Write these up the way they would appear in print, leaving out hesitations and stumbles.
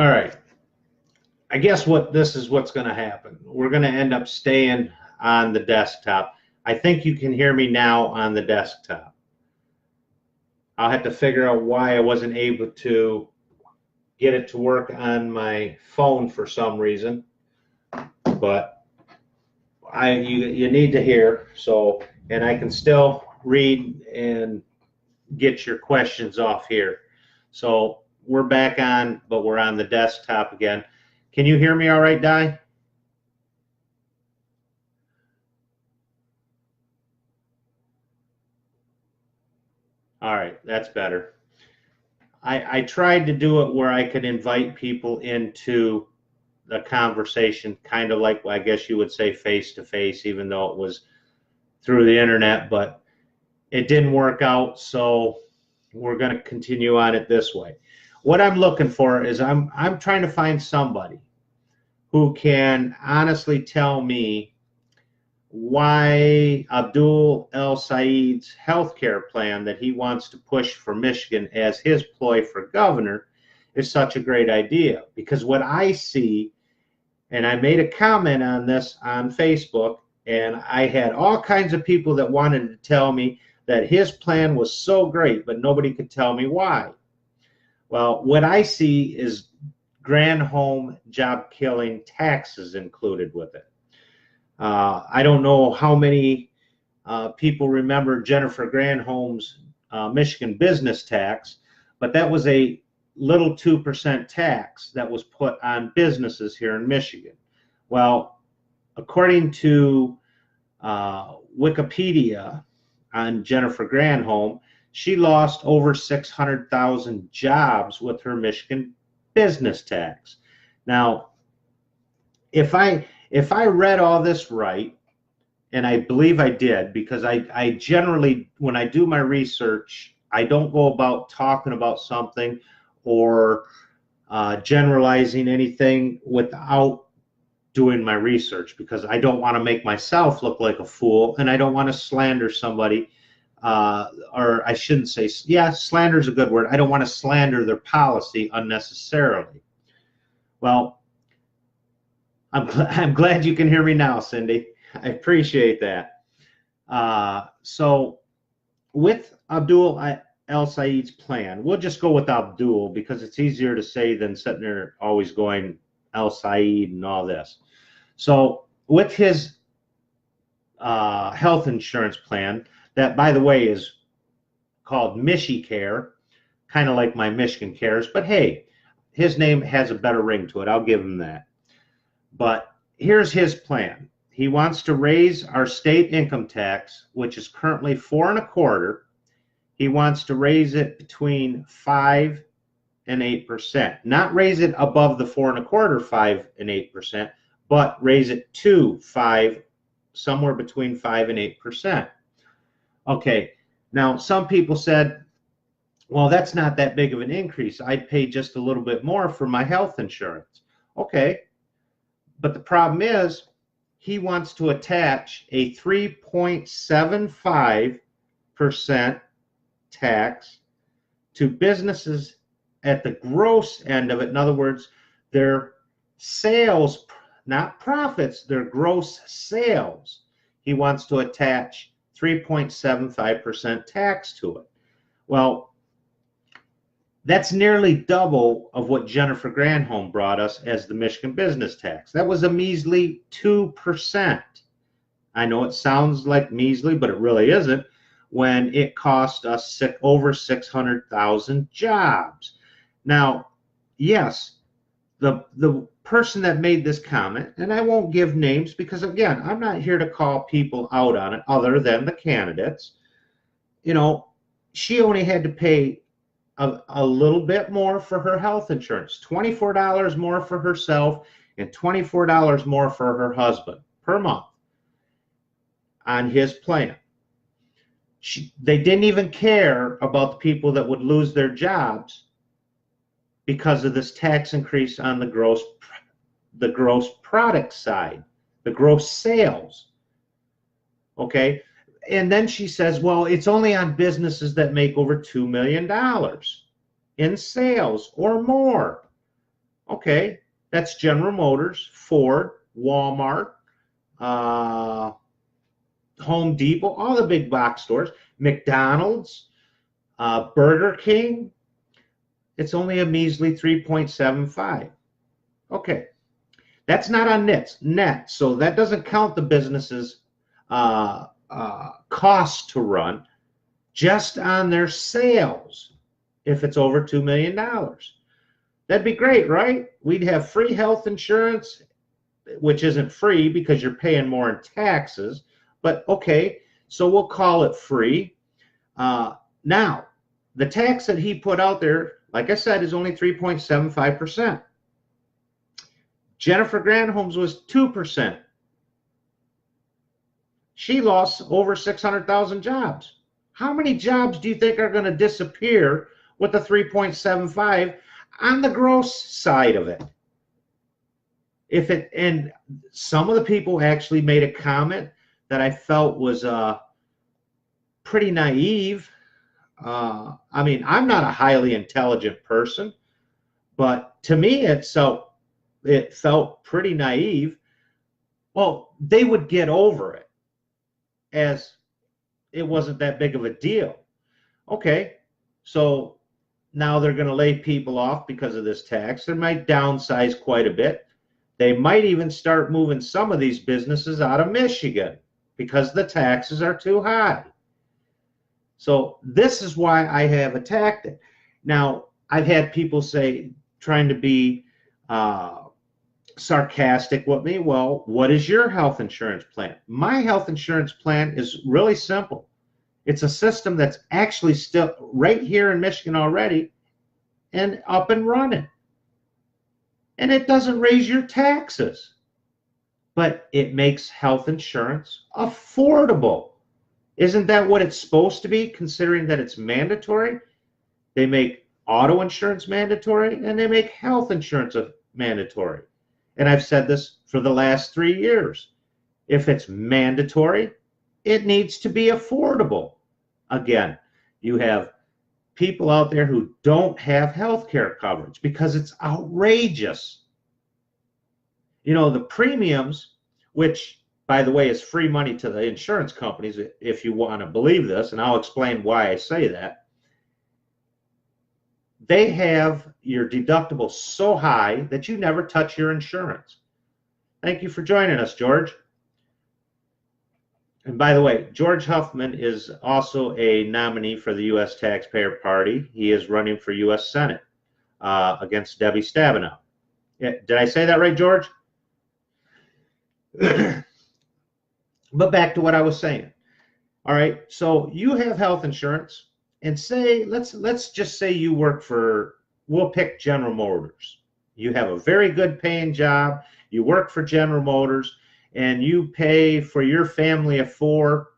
All right. I guess what's going to happen. We're going to end up staying on the desktop. I think you can hear me now on the desktop. I'll have to figure out why I wasn't able to get it to work on my phone for some reason, but you need to hear, so, and I can still read and get your questions off here. So we're back on, but we're on the desktop again. Can you hear me all right, Di? All right, that's better. I tried to do it where I could invite people into the conversation, kind of like, I guess you would say, face to face, even though it was through the internet, but it didn't work out, so we're going to continue on it this way. What I'm looking for is I'm trying to find somebody who can honestly tell me why Abdul El Said's healthcare plan that he wants to push for Michigan as his ploy for governor is such a great idea. Because what I see, and I made a comment on this on Facebook, and I had all kinds of people that wanted to tell me that his plan was so great, but nobody could tell me why. Well, what I see is Granholm job killing taxes included with it. I don't know how many people remember Jennifer Granholm's Michigan business tax, but that was a little 2% tax that was put on businesses here in Michigan. Well, according to Wikipedia on Jennifer Granholm, she lost over 600,000 jobs with her Michigan business tax. Now, if I read all this right, and I believe I did, because I generally, when I do my research, I don't go about talking about something or generalizing anything without doing my research, because I don't want to make myself look like a fool, and I don't want to slander somebody, or I shouldn't say, yeah, slander is a good word. I don't want to slander their policy unnecessarily. Well, I'm glad you can hear me now, Cindy. I appreciate that. So with Abdul El Said's plan, we'll just go with Abdul because it's easier to say than sitting there always going El Said and all this. So with his health insurance plan, that, by the way, is called MichiCare, kind of like my Michigan Cares, but hey, his name has a better ring to it. I'll give him that. But here's his plan. He wants to raise our state income tax, which is currently 4 1/4. He wants to raise it between 5 and 8%. Not raise it above the 4 1/4, 5 and 8%, but raise it to 5, somewhere between 5 and 8%. Okay, now some people said, well, that's not that big of an increase. I'd pay just a little bit more for my health insurance. Okay, but the problem is he wants to attach a 3.75% tax to businesses at the gross end of it. In other words, their sales, not profits, their gross sales. He wants to attach 3.75% tax to it. Well, that's nearly double of what Jennifer Granholm brought us as the Michigan business tax. That was a measly 2%. I know it sounds like measly, but it really isn't, when it cost us over 600,000 jobs. Now, yes, the person that made this comment, and I won't give names because, again, I'm not here to call people out on it other than the candidates. You know, she only had to pay a little bit more for her health insurance, $24 more for herself and $24 more for her husband per month on his plan. They didn't even care about the people that would lose their jobs because of this tax increase on the gross product side, the gross sales. Okay. And then she says, well, it's only on businesses that make over $2 million in sales or more. Okay, that's General Motors, Ford, Walmart, uh, Home Depot, all the big box stores, McDonald's, Burger King. It's only a measly 3.75. Okay, that's not on net, so that doesn't count the business's cost to run, just on their sales. If it's over $2 million, that'd be great, right? We'd have free health insurance, which isn't free because you're paying more in taxes, but okay, so we'll call it free. Now, the tax that he put out there, like I said, is only 3.75%. Jennifer Granholm's was 2%. She lost over 600,000 jobs. How many jobs do you think are going to disappear with the 3.75 on the gross side of it? And some of the people actually made a comment that I felt was pretty naive. I mean, I'm not a highly intelligent person, but to me it felt pretty naive. Well, they would get over it, as it wasn't that big of a deal. Okay, so now they're going to lay people off because of this tax. They might downsize quite a bit. They might even start moving some of these businesses out of Michigan because the taxes are too high. So this is why I have attacked it. Now, I've had people say, trying to be sarcastic with me, well, what is your health insurance plan? My health insurance plan is really simple. It's a system that's actually still right here in Michigan already and up and running. And it doesn't raise your taxes, but it makes health insurance affordable. Isn't that what it's supposed to be, considering that it's mandatory? They make auto insurance mandatory, and they make health insurance mandatory. And I've said this for the last 3 years. If it's mandatory, it needs to be affordable. Again, you have people out there who don't have health care coverage because it's outrageous. You know, the premiums, which, by the way, is free money to the insurance companies, if you want to believe this, and I'll explain why I say that. They have your deductible so high that you never touch your insurance. Thank you for joining us, George. And by the way, George Huffman is also a nominee for the U.S. Taxpayer Party. He is running for U.S. Senate against Debbie Stabenow. Did I say that right, George? But back to what I was saying. All right, so you have health insurance, and say, let's just say you work for, we'll pick General Motors. You have a very good paying job. You work for General Motors, and you pay for your family of four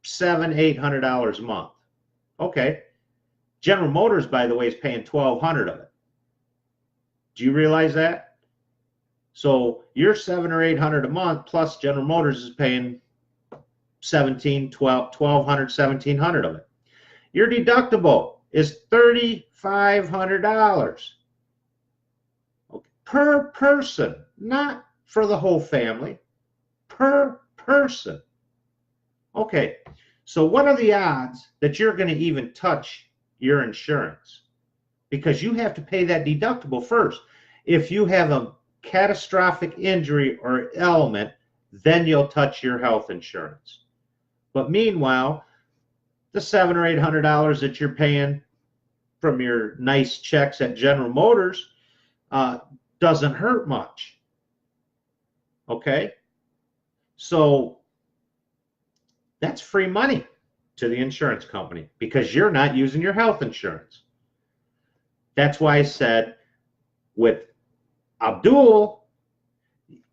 $700-800 a month. Okay, General Motors, by the way, is paying $1,200 of it. Do you realize that? So you're $700 or $800 a month, plus General Motors is paying $1,700, $1,200 of it. Your deductible is $3,500 per person, not for the whole family, per person. Okay, so what are the odds that you're going to even touch your insurance? Because you have to pay that deductible first. If you have a catastrophic injury or ailment, then you'll touch your health insurance. But meanwhile, the $700 or $800 that you're paying from your nice checks at General Motors doesn't hurt much. Okay? So that's free money to the insurance company because you're not using your health insurance. That's why I said with Abdul,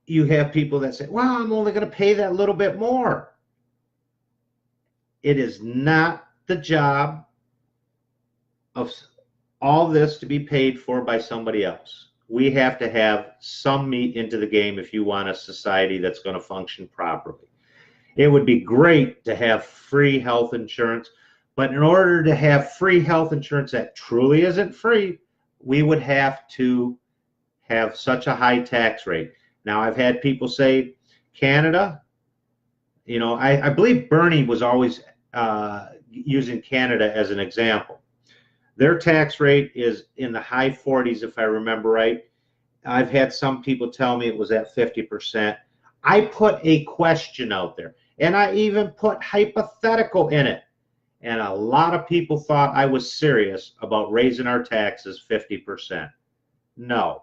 you have people that say, well, I'm only going to pay that little bit more. It is not the job of all this to be paid for by somebody else. We have to have some meat into the game if you want a society that's going to function properly. It would be great to have free health insurance, but in order to have free health insurance that truly isn't free, we would have to have such a high tax rate. Now, I've had people say Canada, you know, I believe Bernie was always using Canada as an example. Their tax rate is in the high 40s, if I remember right. I've had some people tell me it was at 50%. I put a question out there, and I even put hypothetical in it. And a lot of people thought I was serious about raising our taxes 50%. No.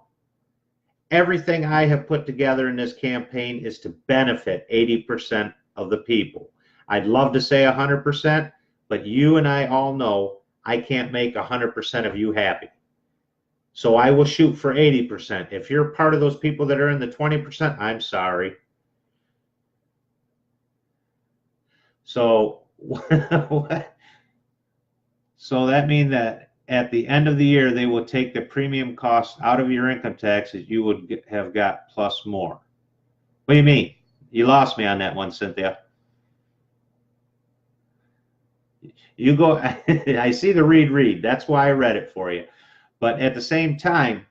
Everything I have put together in this campaign is to benefit 80% of the people. I'd love to say 100%, but you and I all know I can't make 100% of you happy. So I will shoot for 80%. If you're part of those people that are in the 20%, I'm sorry. So, so that means that at the end of the year, they will take the premium cost out of your income tax that you would have got plus more. What do you mean? You lost me on that one, Cynthia. You go, I see the read. That's why I read it for you. But at the same time,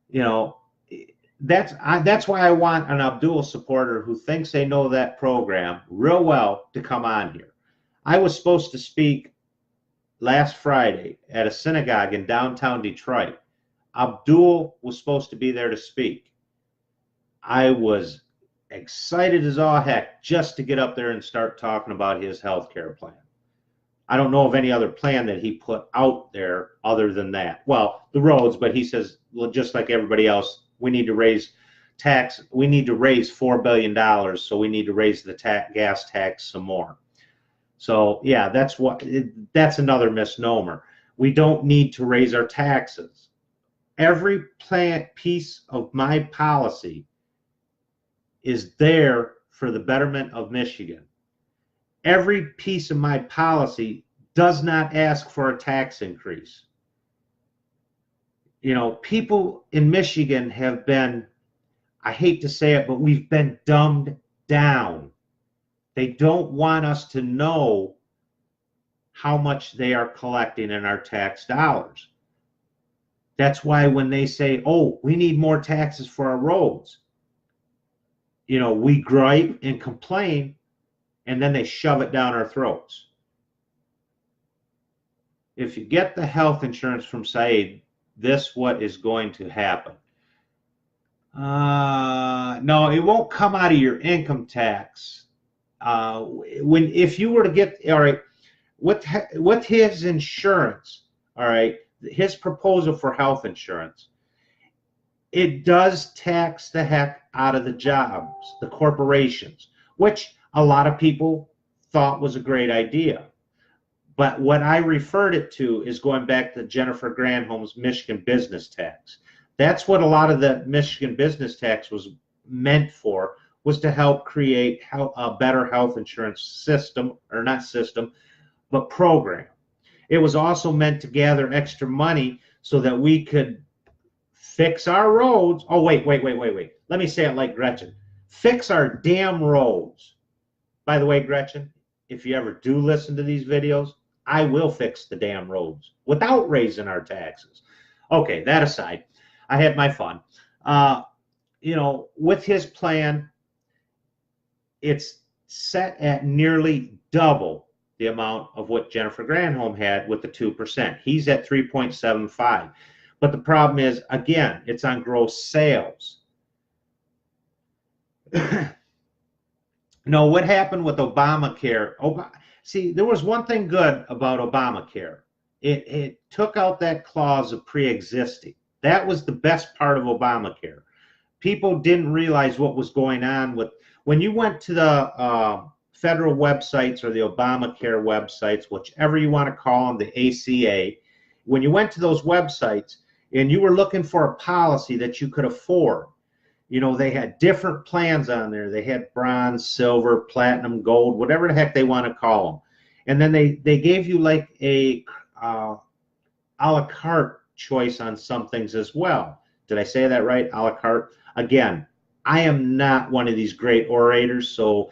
you know, that's why I want an Abdul supporter who thinks they know that program real well to come on here. I was supposed to speak last Friday at a synagogue in downtown Detroit. Abdul was supposed to be there to speak. I was excited as all heck just to get up there and start talking about his health care plan. I don't know of any other plan that he put out there other than that. Well, the roads, but he says, well, just like everybody else, we need to raise tax. We need to raise $4 billion, so we need to raise the gas tax some more. So yeah, that's another misnomer. We don't need to raise our taxes. Every piece of my policy is there for the betterment of Michigan. Every piece of my policy does not ask for a tax increase. You know, people in Michigan have been, I hate to say it, but we've been dumbed down. They don't want us to know how much they are collecting in our tax dollars. That's why when they say, oh, we need more taxes for our roads, you know, we gripe and complain, and then they shove it down our throats. If you get the health insurance from Saeed, this what is going to happen. No, it won't come out of your income tax. If you were to get, all right, with his insurance, all right, his proposal for health insurance, it does tax the heck out of the jobs, the corporations, which a lot of people thought was a great idea. But what I referred it to is going back to Jennifer Granholm's Michigan business tax. That's what a lot of the Michigan business tax was meant for, was to help create a better health insurance system, or not system, but program. It was also meant to gather extra money so that we could fix our roads. Oh, wait. Let me say it like Gretchen. Fix our damn roads. By the way, Gretchen, if you ever do listen to these videos, I will fix the damn roads without raising our taxes. Okay, that aside, I had my fun. You know, with his plan, it's set at nearly double the amount of what Jennifer Granholm had with the 2%. He's at 3.75. But the problem is, again, it's on gross sales. No, what happened with Obamacare? See, there was one thing good about Obamacare. It took out that clause of pre-existing. That was the best part of Obamacare. People didn't realize what was going on with, when you went to the federal websites or the Obamacare websites, whichever you want to call them, the ACA, when you went to those websites and you were looking for a policy that you could afford, you know, they had different plans on there. They had bronze, silver, platinum, gold, whatever the heck they want to call them. And then they gave you like a a la carte choice on some things as well. Did I say that right? A la carte? Again, I am not one of these great orators, so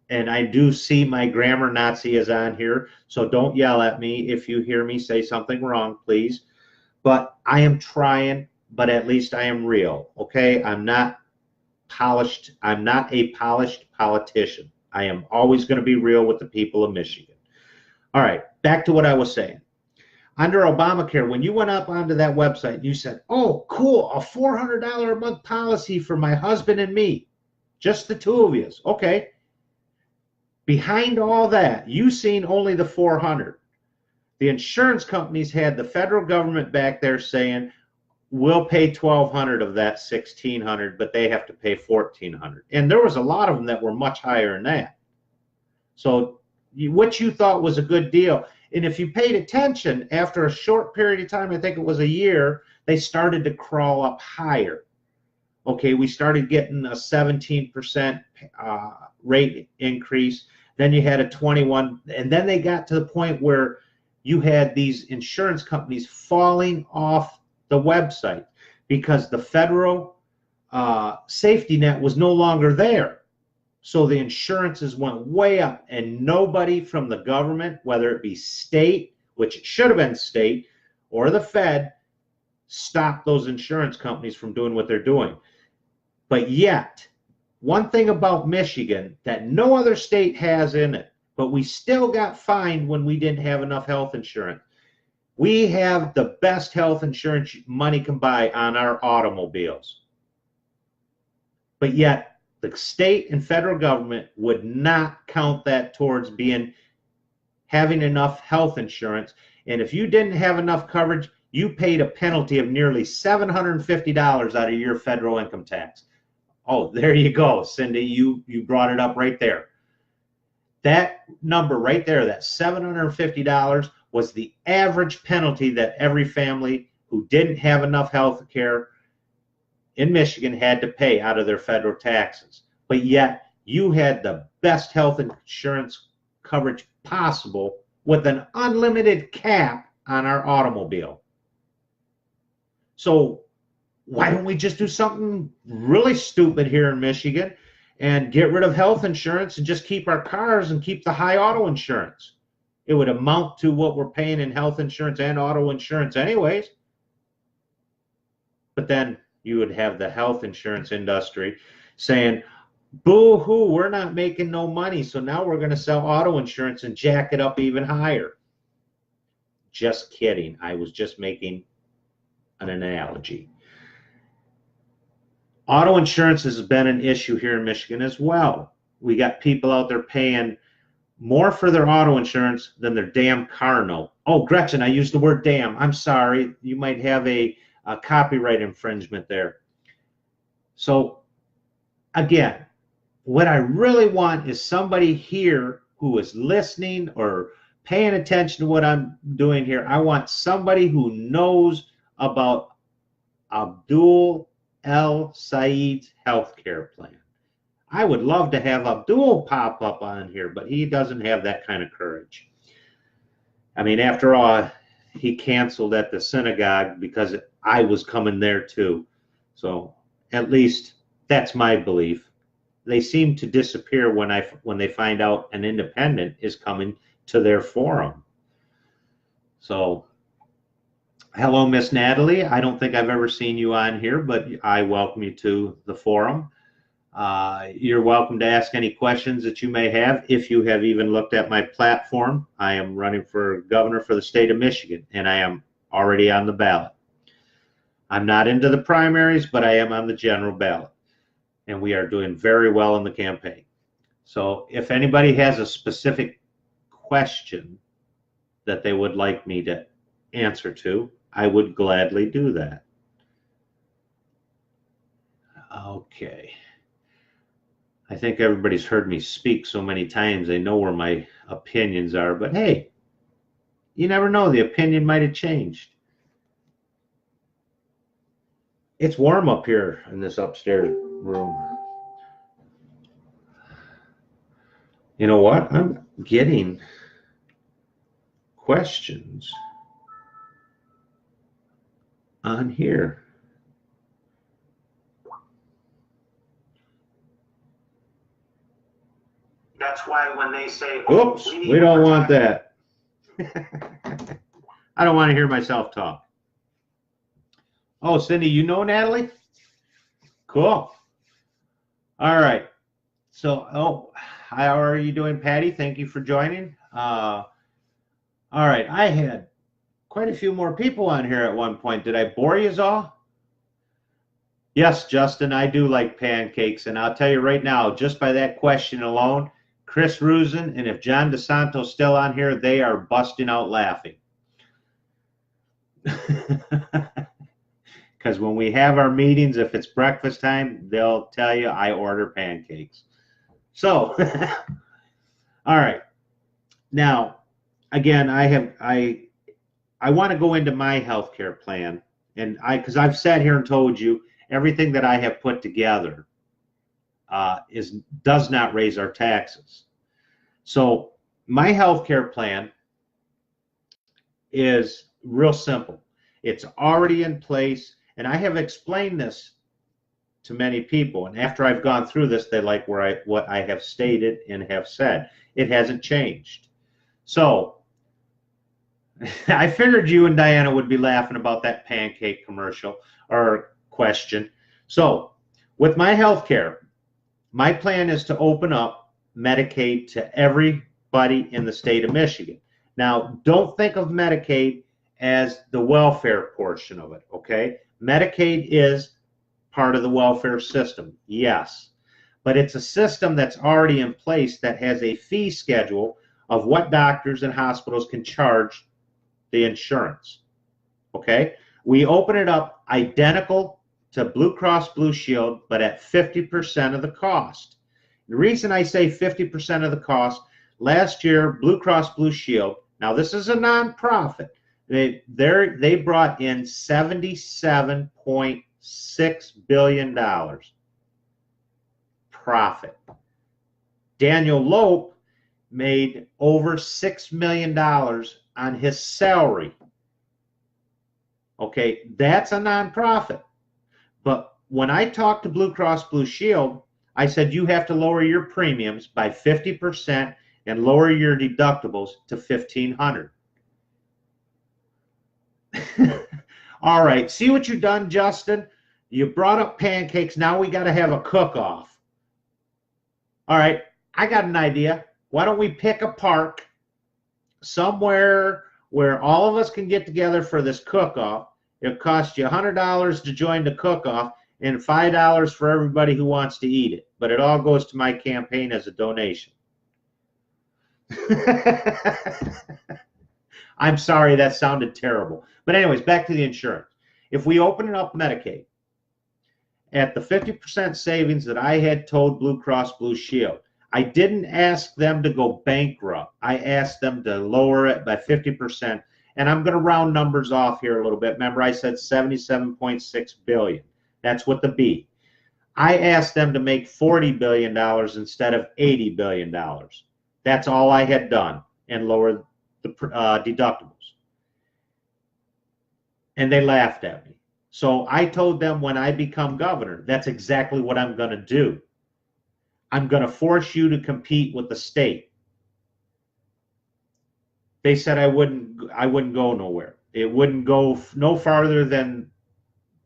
and I do see my grammar Nazi is on here, so don't yell at me if you hear me say something wrong, please. but I am trying, but at least I am real, okay? I'm not polished. I'm not a polished politician. I am always going to be real with the people of Michigan. All right, back to what I was saying. Under Obamacare, when you went up onto that website, you said, oh, cool, a $400 a month policy for my husband and me, just the two of you. Okay. Behind all that, you seen only the 400. The insurance companies had the federal government back there saying, we'll pay 1,200 of that 1,600, but they have to pay 1,400. And there was a lot of them that were much higher than that. So what you thought was a good deal. And if you paid attention, after a short period of time, I think it was a year, they started to crawl up higher. Okay, we started getting a 17% rate increase. Then you had a 21, and then they got to the point where you had these insurance companies falling off the website because the federal safety net was no longer there. So the insurances went way up, and nobody from the government, whether it be state, which it should have been state, or the Fed, stopped those insurance companies from doing what they're doing. But yet, one thing about Michigan that no other state has in it, but we still got fined when we didn't have enough health insurance. We have the best health insurance money can buy on our automobiles. But yet, the state and federal government would not count that towards having enough health insurance. And if you didn't have enough coverage, you paid a penalty of nearly $750 out of your federal income tax. Oh, there you go, Cindy. You brought it up right there. That number right there, that $750, was the average penalty that every family who didn't have enough health care in Michigan had to pay out of their federal taxes. But yet you had the best health insurance coverage possible with an unlimited cap on our automobile. So why don't we just do something really stupid here in Michigan and get rid of health insurance and just keep our cars and keep the high auto insurance? It would amount to what we're paying in health insurance and auto insurance anyways. But then you would have the health insurance industry saying, boo-hoo, we're not making no money, so now we're going to sell auto insurance and jack it up even higher. Just kidding. I was just making an analogy. Auto insurance has been an issue here in Michigan as well. We got people out there paying more for their auto insurance than their damn car note. Oh, Gretchen, I used the word damn. I'm sorry. You might have a copyright infringement there. So again, what I really want is somebody here who is listening or paying attention to what I'm doing here. I want somebody who knows about Abdul El Said's healthcare plan. I would love to have Abdul pop up on here, but he doesn't have that kind of courage. I mean, after all, he canceled at the synagogue because I was coming there too. So at least that's my belief. They seem to disappear when they find out an independent is coming to their forum. So hello, Miss Natalie. I don't think I've ever seen you on here, but I welcome you to the forum. You're welcome to ask any questions that you may have. If you have even looked at my platform, I am running for governor for the state of Michigan, and I am already on the ballot. I'm not into the primaries, but I am on the general ballot, and we are doing very well in the campaign. So if anybody has a specific question that they would like me to answer to, I would gladly do that. Okay. I think everybody's heard me speak so many times, they know where my opinions are, but hey, you never know, the opinion might have changed. It's warm up here in this upstairs room. You know what? I'm getting questions on here. That's why when they say, oops, we don't want that. I don't want to hear myself talk. Oh, Cindy, you know Natalie? Cool. All right. So, how are you doing, Patty? Thank you for joining. All right. I had quite a few more people on here at one point. Did I bore you all? Yes, Justin, I do like pancakes. And I'll tell you right now, just by that question alone, Chris Rusin and if John DeSanto's still on here, they are busting out laughing. Because when we have our meetings, if it's breakfast time, they'll tell you I order pancakes. So, all right. Now, again, I want to go into my healthcare plan, and because I've sat here and told you everything that I have put together does not raise our taxes. So my healthcare plan is real simple. It's already in place, and I have explained this to many people. And after I've gone through this, they like what I have stated and have said. It hasn't changed. So I figured you and Diana would be laughing about that pancake commercial or question. So with my health care, my plan is to open up Medicaid to everybody in the state of Michigan. Now, don't think of Medicaid as the welfare portion of it, okay? Medicaid is part of the welfare system, yes. But it's a system that's already in place that has a fee schedule of what doctors and hospitals can charge the insurance, okay? We open it up identical to Blue Cross Blue Shield, but at 50% of the cost. The reason I say 50% of the cost, last year, Blue Cross Blue Shield, now this is a nonprofit, they brought in $77.6 billion profit. Daniel Lope made over $6 million on his salary. Okay, that's a nonprofit. But when I talked to Blue Cross Blue Shield, I said you have to lower your premiums by 50% and lower your deductibles to $1,500. All right, see what you've done, Justin? You brought up pancakes. Now we got to have a cook-off. All right, I got an idea. Why don't we pick a park somewhere where all of us can get together for this cook-off? It'll cost you $100 to join the cook-off and $5 for everybody who wants to eat it. But it all goes to my campaign as a donation. I'm sorry, that sounded terrible. But anyways, back to the insurance. If we open it up Medicaid, at the 50% savings that I had told Blue Cross Blue Shield, I didn't ask them to go bankrupt. I asked them to lower it by 50%. And I'm going to round numbers off here a little bit. Remember, I said $77.6 billion. That's what the B. I asked them to make $40 billion instead of $80 billion. That's all I had done, and lowered the deductibles. And they laughed at me. So I told them when I become governor, that's exactly what I'm going to do. I'm going to force you to compete with the state. They said I wouldn't go nowhere. It wouldn't go no farther than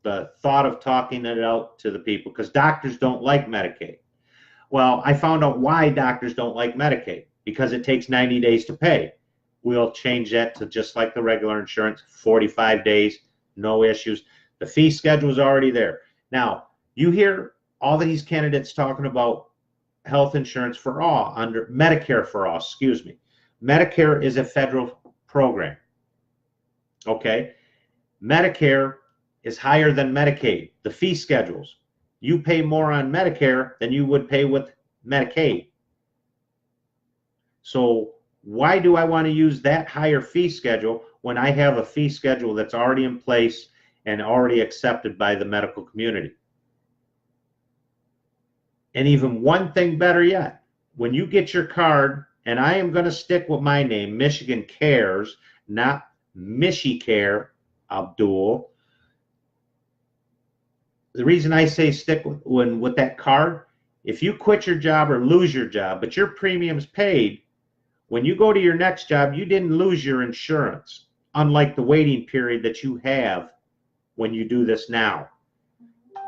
the thought of talking it out to the people, because doctors don't like Medicaid. Well, I found out why doctors don't like Medicaid, because it takes 90 days to pay. We'll change that to just like the regular insurance, 45 days, no issues. The fee schedule is already there. Now, you hear all these candidates talking about health insurance for all, under Medicare for all, excuse me. Medicare is a federal program, okay? Medicare is higher than Medicaid, the fee schedules. You pay more on Medicare than you would pay with Medicaid. So why do I want to use that higher fee schedule when I have a fee schedule that's already in place and already accepted by the medical community? And even one thing better yet, when you get your card, and I am going to stick with my name, Michigan Cares, not MichiCare, Abdul. The reason I say stick with that card, if you quit your job or lose your job, but your premium's paid, when you go to your next job, you didn't lose your insurance, unlike the waiting period that you have when you do this now.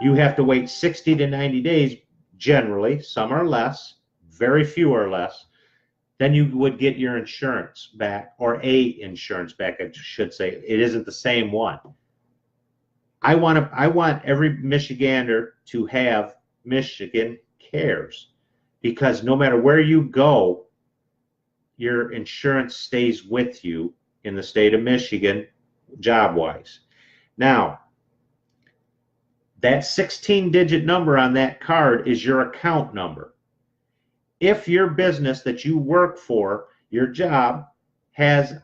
You have to wait 60 to 90 days, generally, some are less, very few are less, then you would get your insurance back, or a insurance back, I should say. It isn't the same one. I want every Michigander to have Michigan Cares, because no matter where you go, your insurance stays with you in the state of Michigan, job-wise. Now, that 16-digit number on that card is your account number. If your business that you work for, your job, has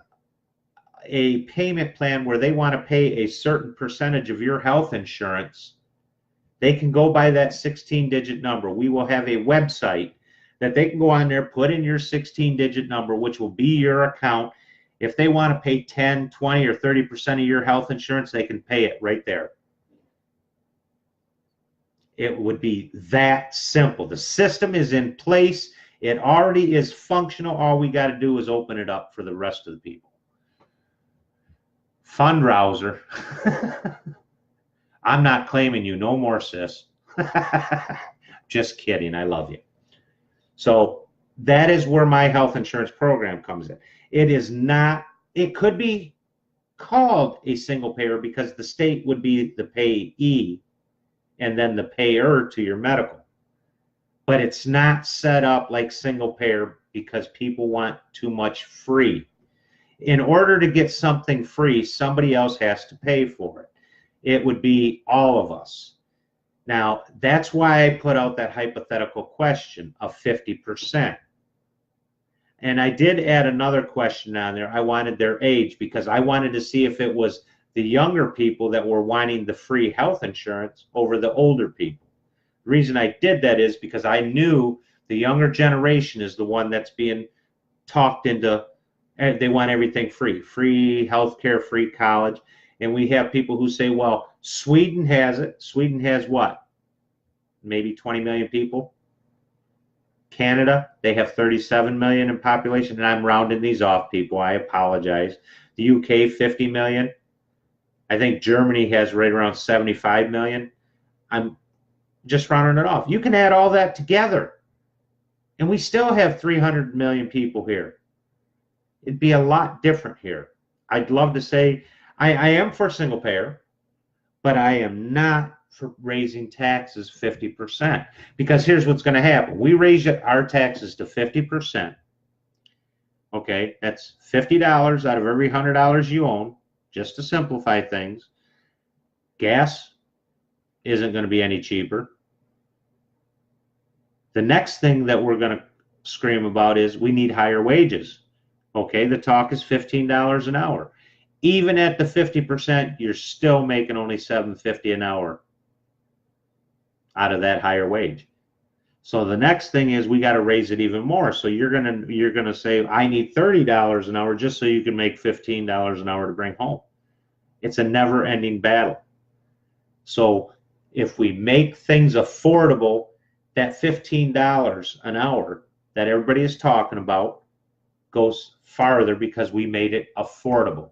a payment plan where they want to pay a certain percentage of your health insurance, they can go by that 16-digit number. We will have a website that they can go on there, put in your 16-digit number, which will be your account. If they want to pay 10, 20, or 30% of your health insurance, they can pay it right there. It would be that simple. The system is in place. It already is functional. All we got to do is open it up for the rest of the people. Fundrouser. I'm not claiming you no more, sis. Just kidding. I love you. So that is where my health insurance program comes in. It is not, it could be called a single payer because the state would be the payee and then the payer to your medical. But it's not set up like single payer because people want too much free. In order to get something free, somebody else has to pay for it. It would be all of us. Now, that's why I put out that hypothetical question of 50%. And I did add another question on there. I wanted their age because I wanted to see if it was the younger people that were wanting the free health insurance over the older people. The reason I did that is because I knew the younger generation is the one that's being talked into, and they want everything free. Free healthcare, free college. And we have people who say, well, Sweden has it. Sweden has what? Maybe 20 million people. Canada, they have 37 million in population. And I'm rounding these off, people. I apologize. The UK, 50 million. I think Germany has right around 75 million. I'm just rounding it off. You can add all that together. And we still have 300 million people here. It'd be a lot different here. I'd love to say I am for single payer, but I am not for raising taxes 50%. Because here's what's going to happen. We raise our taxes to 50%. Okay, that's $50 out of every $100 you own, just to simplify things. Gas isn't going to be any cheaper. The next thing that we're going to scream about is we need higher wages. Okay, the talk is $15 an hour. Even at the 50%, you're still making only $7.50 an hour out of that higher wage. So the next thing is we got to raise it even more. So you're gonna say I need $30 an hour just so you can make $15 an hour to bring home. It's a never-ending battle. So if we make things affordable, that $15 an hour that everybody is talking about goes farther because we made it affordable.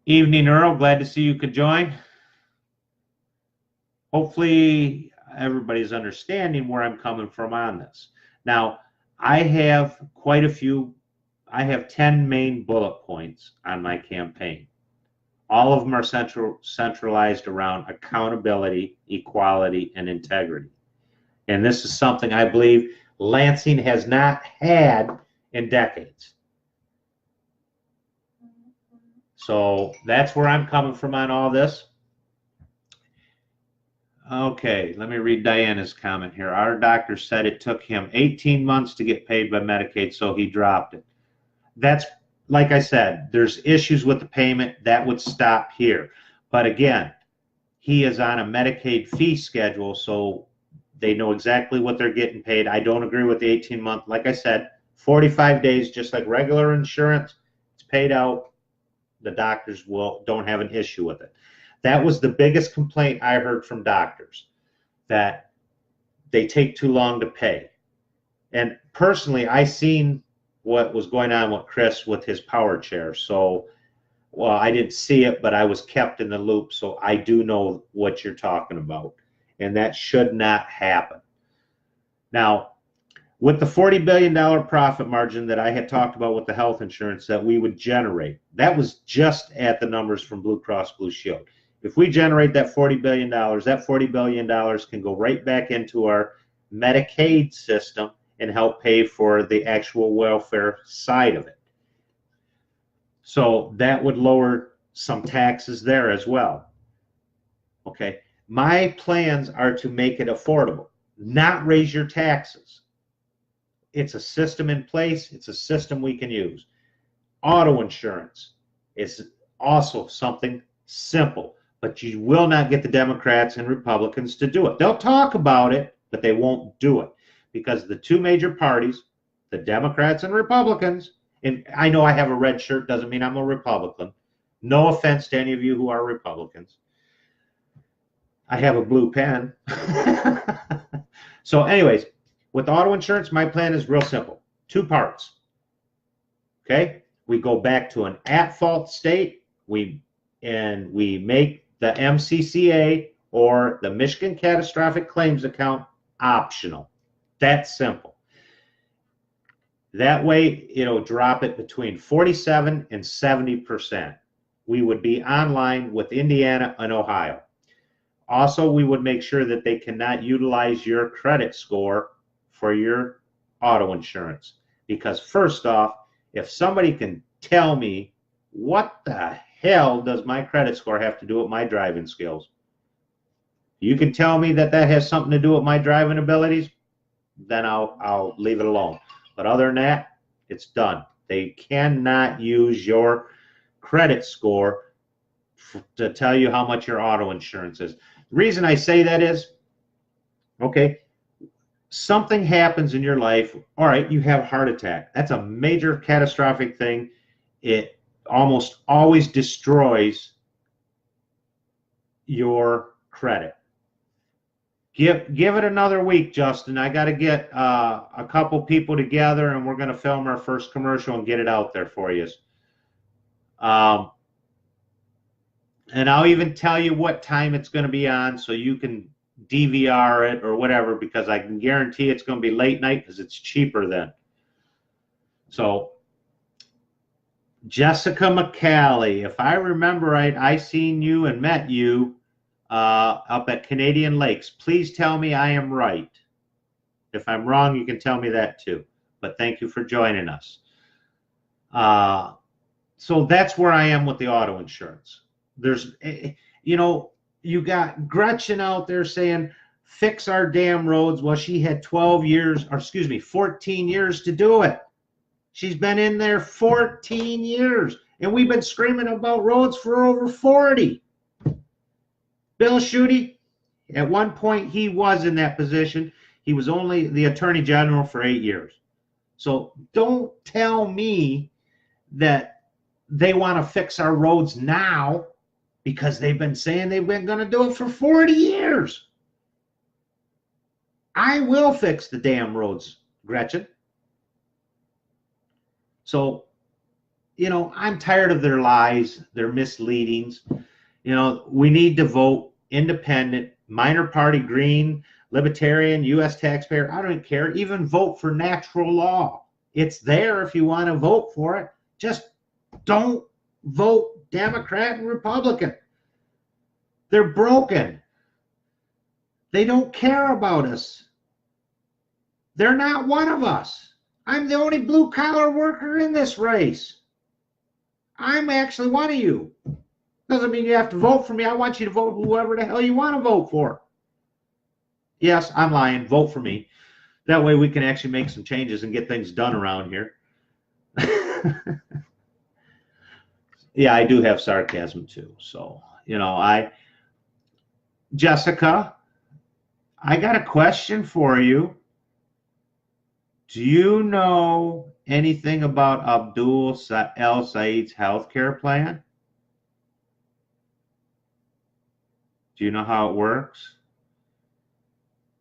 Evening, Earl. Glad to see you could join. Hopefully everybody's understanding where I'm coming from on this. Now, I have quite a few. I have 10 main bullet points on my campaign. All of them are centralized around accountability, equality, and integrity. And this is something I believe Lansing has not had in decades. So that's where I'm coming from on all this. Okay, let me read Diana's comment here. Our doctor said it took him 18 months to get paid by Medicaid, so he dropped it. That's, like I said, there's issues with the payment. That would stop here. But again, he is on a Medicaid fee schedule, so they know exactly what they're getting paid. I don't agree with the 18-month. Like I said, 45 days, just like regular insurance, it's paid out. The doctors don't have an issue with it. That was the biggest complaint I heard from doctors, that they take too long to pay. And personally, I seen what was going on with Chris with his power chair. So Well, I didn't see it, but I was kept in the loop, so I do know what you're talking about. And that should not happen. Now, with the $40 billion profit margin that I had talked about with the health insurance that we would generate, that was just at the numbers from Blue Cross Blue Shield. If we generate that $40 billion, that $40 billion can go right back into our Medicaid system and help pay for the actual welfare side of it. So that would lower some taxes there as well. Okay, my plans are to make it affordable, not raise your taxes. It's a system in place. It's a system we can use. Auto insurance is also something simple, but you will not get the Democrats and Republicans to do it. They'll talk about it, but they won't do it because the two major parties, the Democrats and Republicans, and I know I have a red shirt, doesn't mean I'm a Republican. No offense to any of you who are Republicans. I have a blue pen. So anyways, with auto insurance, my plan is real simple. Two parts. Okay? We go back to an at-fault state. We make the MCCA or the Michigan Catastrophic Claims Account optional. That's simple. That way, it'll drop it between 47 and 70%. We would be online with Indiana and Ohio. Also, we would make sure that they cannot utilize your credit score for your auto insurance. Because first off, if somebody can tell me what the hell does my credit score have to do with my driving skills? You can tell me that that has something to do with my driving abilities, then I'll leave it alone. But other than that, it's done. They cannot use your credit score to tell you how much your auto insurance is. The reason I say that is, okay, something happens in your life. All right, you have a heart attack. That's a major catastrophic thing. It almost always destroys your credit. Give it another week, Justin. I got to get a couple people together, and we're going to film our first commercial and get it out there for you. And I'll even tell you what time it's going to be on so you can DVR it or whatever, because I can guarantee it's going to be late night because it's cheaper then. So, Jessica McCallie, if I remember right, I seen you and met you up at Canadian Lakes. Please tell me I am right. If I'm wrong, you can tell me that too. But thank you for joining us. So that's where I am with the auto insurance. There's, you know, you got Gretchen out there saying, fix our damn roads. Well, she had 12 years, or excuse me, 14 years to do it. She's been in there 14 years. And we've been screaming about roads for over 40. Bill Schuette, at one point he was in that position. He was only the Attorney General for 8 years. So don't tell me that they want to fix our roads now because they've been saying they've been going to do it for 40 years. I will fix the damn roads, Gretchen. So, you know, I'm tired of their lies, their misleadings. You know, we need to vote independent, minor party, green, libertarian, U.S. taxpayer. I don't care. Even vote for natural law. It's there if you want to vote for it. Just don't vote Democrat and Republican. They're broken. They don't care about us. They're not one of us. I'm the only blue-collar worker in this race. I'm actually one of you. Doesn't mean you have to vote for me. I want you to vote whoever the hell you want to vote for. Yes, I'm lying. Vote for me. That way we can actually make some changes and get things done around here. Yeah, I do have sarcasm too. So, you know, Jessica, I got a question for you. Do you know anything about Abdul El Said's health care plan? Do you know how it works?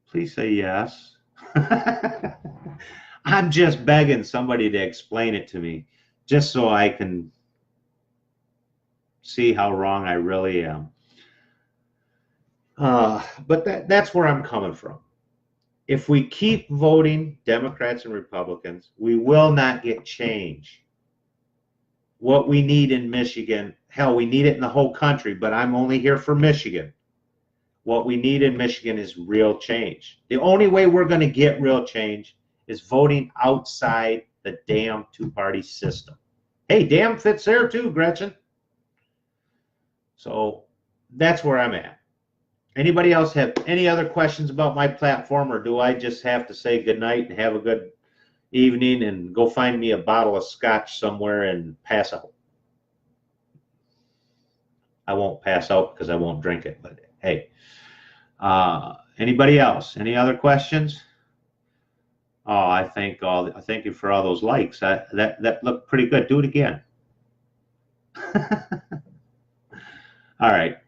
Please say yes. I'm just begging somebody to explain it to me, just so I can see how wrong I really am. But that's where I'm coming from. If we keep voting Democrats and Republicans, we will not get change. What we need in Michigan, hell, we need it in the whole country, but I'm only here for Michigan. What we need in Michigan is real change. The only way we're going to get real change is voting outside the damn two-party system. Hey, damn fits there too, Gretchen. So that's where I'm at. Anybody else have any other questions about my platform, or do I just have to say goodnight and have a good evening and go find me a bottle of scotch somewhere and pass out? I won't pass out because I won't drink it, but hey. Anybody else? Any other questions? Oh, I thank you for all those likes. That looked pretty good. Do it again. All right.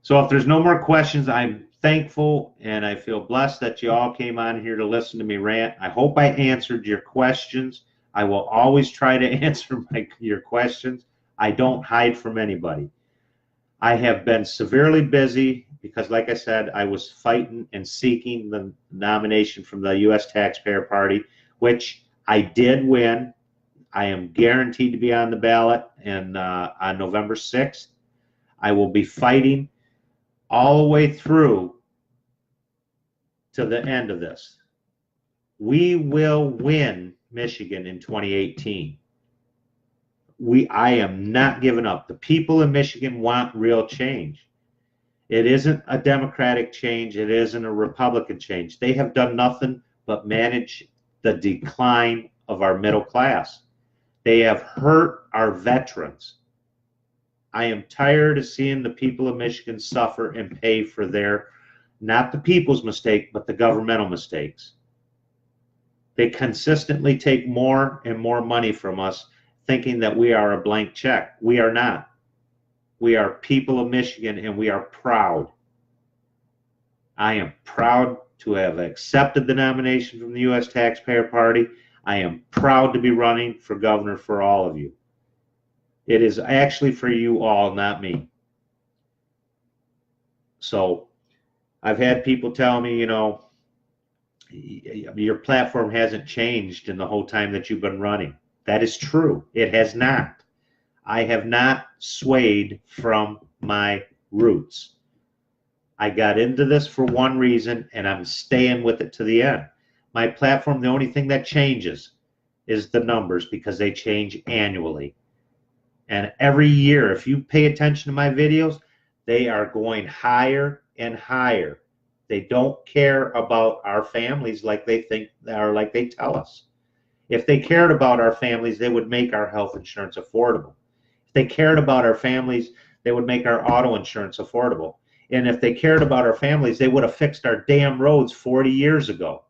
So if there's no more questions, I'm thankful and I feel blessed that you all came on here to listen to me rant. I hope I answered your questions. I will always try to answer your questions. I don't hide from anybody. I have been severely busy because, like I said, I was fighting and seeking the nomination from the U.S. Taxpayer Party, which I did win. I am guaranteed to be on the ballot on November 6th. I will be fighting all the way through to the end of this. We will win Michigan in 2018. I am not giving up. The people in Michigan want real change. It isn't a Democratic change. It isn't a Republican change. They have done nothing but manage the decline of our middle class. They have hurt our veterans. I am tired of seeing the people of Michigan suffer and pay for their, not the people's mistake, but the governmental mistakes. They consistently take more and more money from us, thinking that we are a blank check. We are not. We are people of Michigan, and we are proud. I am proud to have accepted the nomination from the U.S. Taxpayer Party. I am proud to be running for governor for all of you. It is actually for you all, not me. So I've had people tell me, your platform hasn't changed in the whole time that you've been running. That is true. It has not. I have not swayed from my roots. I got into this for one reason, and I'm staying with it to the end. My platform, the only thing that changes is the numbers, because they change annually. And every year, if you pay attention to my videos, they are going higher and higher. They don't care about our families like they think, or like they tell us. If they cared about our families, they would make our health insurance affordable. If they cared about our families, they would make our auto insurance affordable. And if they cared about our families, they would have fixed our damn roads 40 years ago.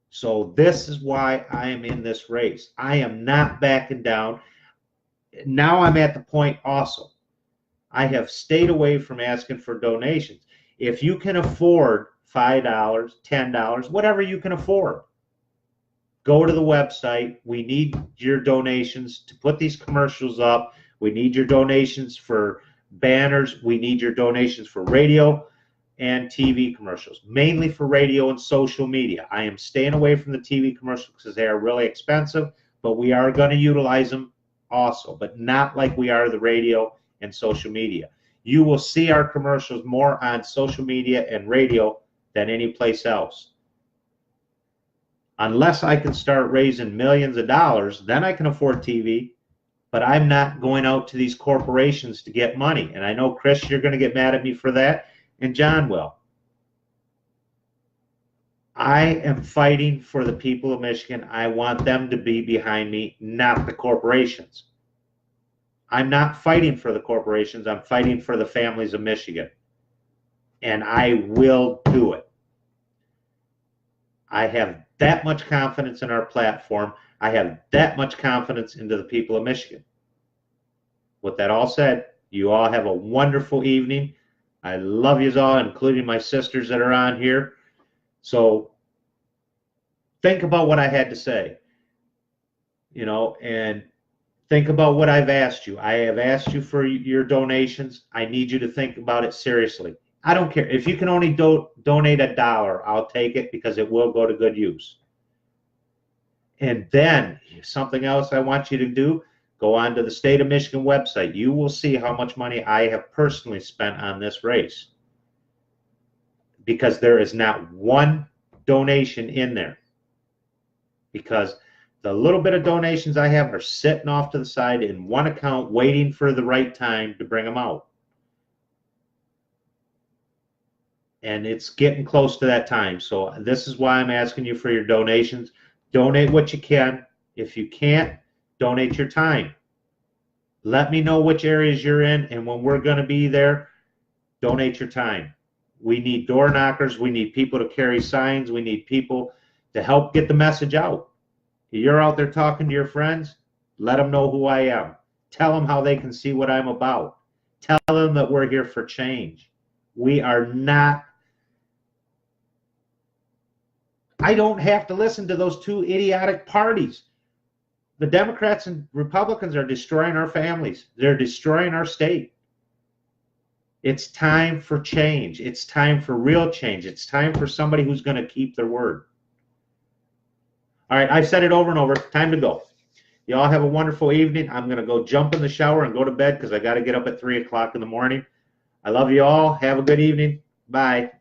So this is why I am in this race. I am not backing down. Now I'm at the point also. I have stayed away from asking for donations. If you can afford $5, $10, whatever you can afford, go to the website. We need your donations to put these commercials up. We need your donations for banners. We need your donations for radio and TV commercials, mainly for radio and social media. I am staying away from the TV commercials because they are really expensive, but we are going to utilize them also, but not like we are the radio and social media. You will see our commercials more on social media and radio than any place else. Unless I can start raising millions of dollars, then I can afford TV, but I'm not going out to these corporations to get money. And I know, Chris, you're going to get mad at me for that, and John will. I am fighting for the people of Michigan. I want them to be behind me, not the corporations. I'm not fighting for the corporations. I'm fighting for the families of Michigan. And I will do it. I have that much confidence in our platform. I have that much confidence into the people of Michigan. With that all said, you all have a wonderful evening. I love you all, including my sisters that are on here. So think about what I had to say, and Think about what I've asked you. I have asked you for your donations. I need you to think about it seriously. I don't care. If you can only donate $1, I'll take it because it will go to good use. And then something else I want you to do, go on to the state of Michigan website. You will see how much money I have personally spent on this race, because there is not one donation in there, because the little bit of donations I have are sitting off to the side in one account waiting for the right time to bring them out. And it's getting close to that time. So this is why I'm asking you for your donations. Donate what you can. If you can't, donate your time. Let me know which areas you're in, and when we're going to be there, donate your time. We need door knockers. We need people to carry signs. We need people to help get the message out. You're out there talking to your friends, let them know who I am. Tell them how they can see what I'm about. Tell them that we're here for change. We are not. I don't have to listen to those two idiotic parties. The Democrats and Republicans are destroying our families. They're destroying our state. It's time for change. It's time for real change. It's time for somebody who's going to keep their word. All right, I've said it over and over. Time to go. You all have a wonderful evening. I'm going to go jump in the shower and go to bed because I got to get up at 3 o'clock in the morning. I love you all. Have a good evening. Bye.